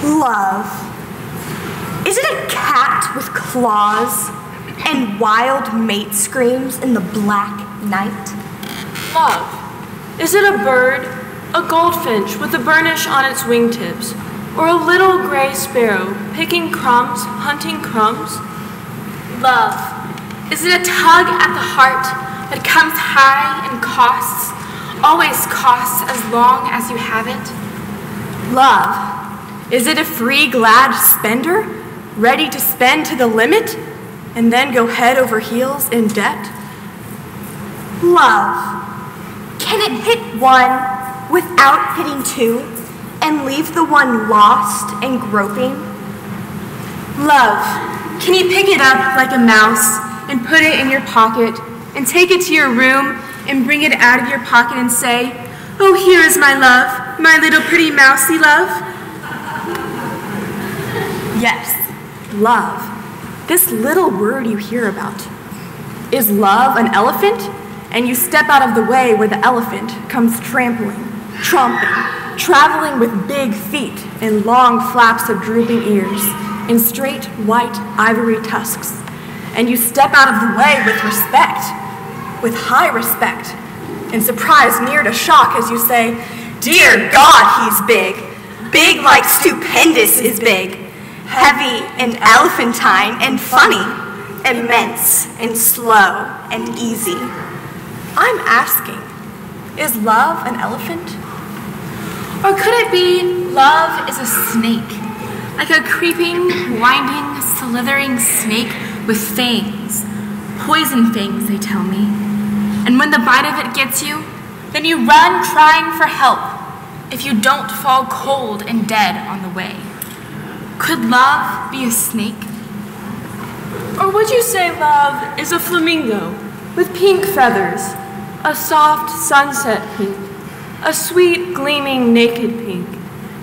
Love. Is it a cat with claws and wild mate screams in the black night? Love. Is it a bird, a goldfinch with a burnish on its wingtips, or a little gray sparrow picking crumbs, hunting crumbs? Love. Is it a tug at the heart that comes high and costs, always costs as long as you have it? Love. Is it a free, glad spender, ready to spend to the limit, and then go head over heels in debt? Love. Can it hit one without hitting two, and leave the one lost and groping? Love. Can you pick it up like a mouse and put it in your pocket and take it to your room and bring it out of your pocket and say, "Oh, here is my love, my little pretty mousy love"? Yes, love. This little word you hear about. Is love an elephant? And you step out of the way where the elephant comes trampling, tromping, traveling with big feet and long flaps of drooping ears and straight white ivory tusks. And you step out of the way with respect, with high respect, and surprise near to shock as you say, "Dear God, he's big. Big like stupendous is big. Heavy and elephantine and funny, immense and slow and easy." I'm asking, is love an elephant? Or could it be love is a snake, like a creeping, winding, slithering snake with fangs, poison fangs, they tell me. And when the bite of it gets you, then you run crying for help if you don't fall cold and dead on the way. Could love be a snake? Or would you say love is a flamingo with pink feathers, a soft sunset pink, a sweet gleaming naked pink,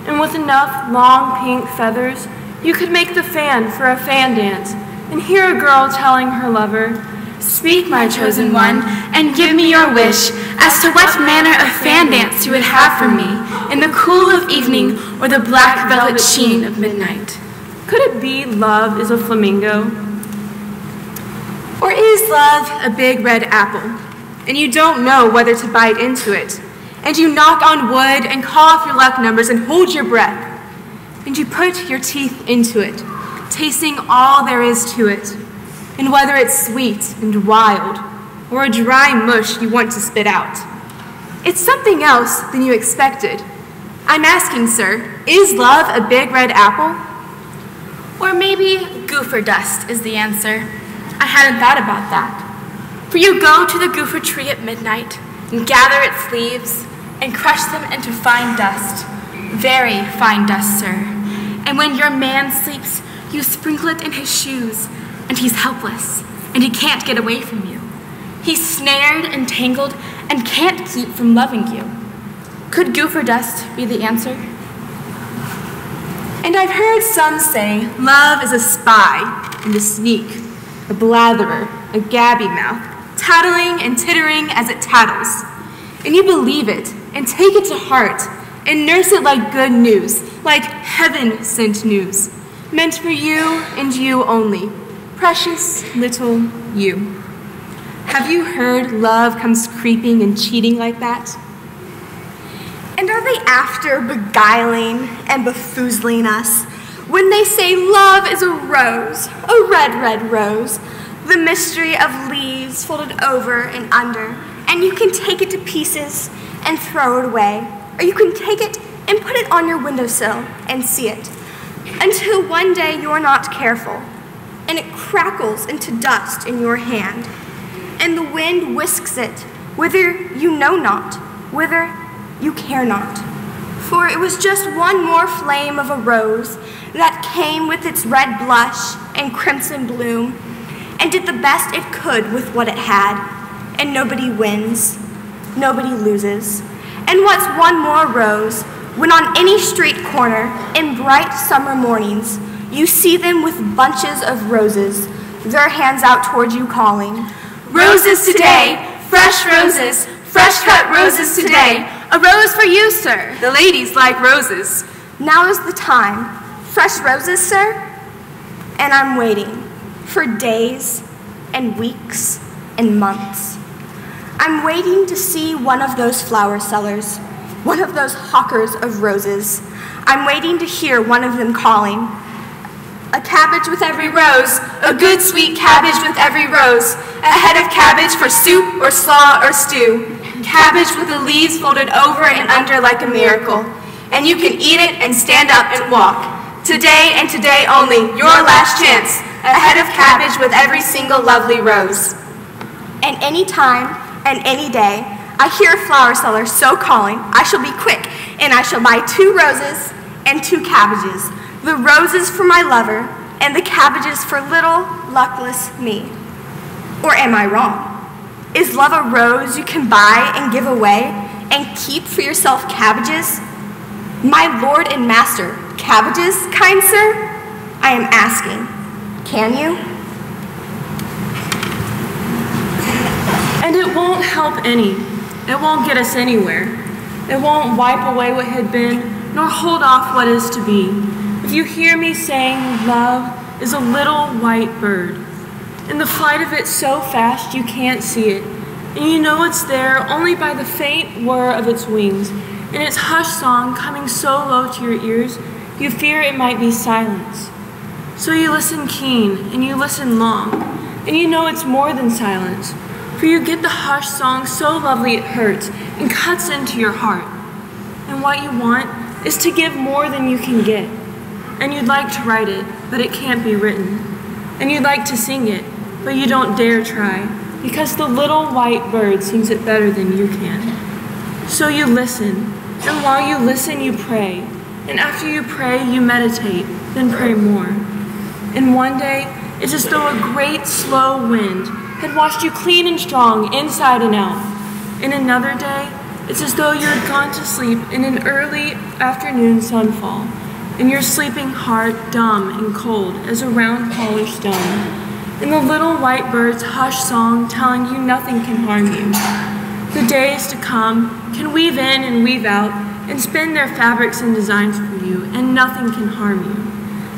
and with enough long pink feathers you could make the fan for a fan dance and hear a girl telling her lover, "Speak, my chosen one, and give me your wish as to what manner of fan dance you would have for me in the cool of evening or the black velvet sheen of midnight." Could it be love is a flamingo? Or is love a big red apple, and you don't know whether to bite into it, and you knock on wood and call off your luck numbers and hold your breath, and you put your teeth into it, tasting all there is to it, and whether it's sweet and wild, or a dry mush you want to spit out. It's something else than you expected. I'm asking, sir, is love a big red apple? Or maybe gopher dust is the answer. I hadn't thought about that. For you go to the gopher tree at midnight and gather its leaves and crush them into fine dust, very fine dust, sir. And when your man sleeps, you sprinkle it in his shoes, and he's helpless, and he can't get away from you. He's snared and tangled and can't keep from loving you. Could gopher dust be the answer? And I've heard some say love is a spy and a sneak, a blatherer, a gabby mouth, tattling and tittering as it tattles. And you believe it and take it to heart and nurse it like good news, like heaven-sent news, meant for you and you only, precious little you. Have you heard love comes creeping and cheating like that? And are they after beguiling and befoozling us when they say love is a rose, a red, red rose, the mystery of leaves folded over and under, and you can take it to pieces and throw it away, or you can take it and put it on your windowsill and see it, until one day you're not careful, and it crackles into dust in your hand, and the wind whisks it, whither you know not, whither you care not. For it was just one more flame of a rose that came with its red blush and crimson bloom, and did the best it could with what it had, and nobody wins, nobody loses. And what's one more rose, when on any street corner in bright summer mornings, you see them with bunches of roses, their hands out toward you calling, "Roses today, fresh roses, fresh cut roses today. A rose for you, sir." The ladies like roses. Now is the time, Fresh roses, sir? And I'm waiting for days and weeks and months. I'm waiting to see one of those flower sellers, one of those hawkers of roses. I'm waiting to hear one of them calling, "A cabbage with every rose, a good sweet cabbage with every rose, a head of cabbage for soup or slaw or stew, cabbage with the leaves folded over and under like a miracle, and you can eat it and stand up and walk. Today and today only, your last chance, a head of cabbage with every single lovely rose." And any time and any day I hear a flower seller so calling, I shall be quick, and I shall buy 2 roses and 2 cabbages, the roses for my lover and the cabbages for little luckless me. Or am I wrong? Is love a rose you can buy and give away and keep for yourself cabbages? My lord and master, cabbages, kind sir? I am asking, can you? And it won't help any. It won't get us anywhere. It won't wipe away what had been, nor hold off what is to be. If you hear me saying love is a little white bird, and the flight of it so fast you can't see it, and you know it's there only by the faint whir of its wings, and its hushed song coming so low to your ears, you fear it might be silence. So you listen keen, and you listen long, and you know it's more than silence, for you get the hushed song so lovely it hurts and cuts into your heart. And what you want is to give more than you can get. And you'd like to write it, but it can't be written. And you'd like to sing it, but you don't dare try, because the little white bird sings it better than you can. So you listen, and while you listen, you pray. And after you pray, you meditate, then pray more. And one day, it's as though a great slow wind had washed you clean and strong, inside and out. And another day, it's as though you had gone to sleep in an early afternoon sunfall, and your sleeping heart dumb and cold as a round polished stone, and the little white bird's hushed song telling you nothing can harm you. The days to come can weave in and weave out and spin their fabrics and designs for you, and nothing can harm you.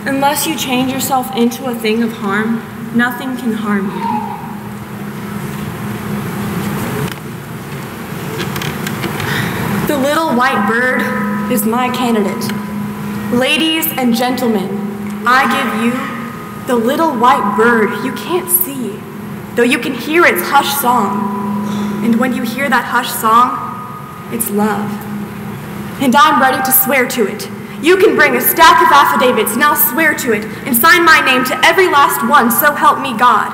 Unless you change yourself into a thing of harm, nothing can harm you. The little white bird is my candidate. Ladies and gentlemen, I give you the little white bird you can't see, though you can hear its hushed song. And when you hear that hushed song, it's love. And I'm ready to swear to it. You can bring a stack of affidavits, and I'll swear to it, and sign my name to every last one, so help me God.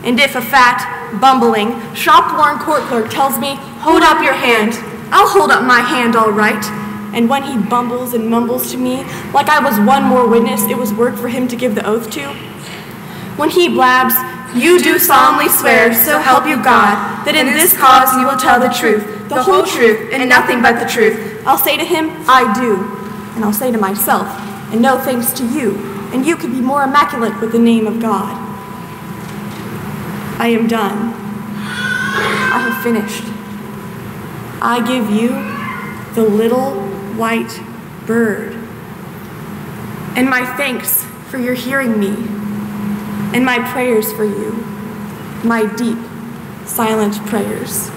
And if a fat, bumbling, shop-worn court clerk tells me, "Hold up your hand," I'll hold up my hand all right. And when he bumbles and mumbles to me, like I was one more witness it was work for him to give the oath to, when he blabs, "You do solemnly swear, so help you God, that in this cause you will tell the truth, the whole truth, and nothing but the truth," I'll say to him, "I do." And I'll say to myself, "And no thanks to you, and you could be more immaculate with the name of God." I am done. I have finished. I give you the little white bird, and my thanks for your hearing me, and my prayers for you, my deep, silent prayers.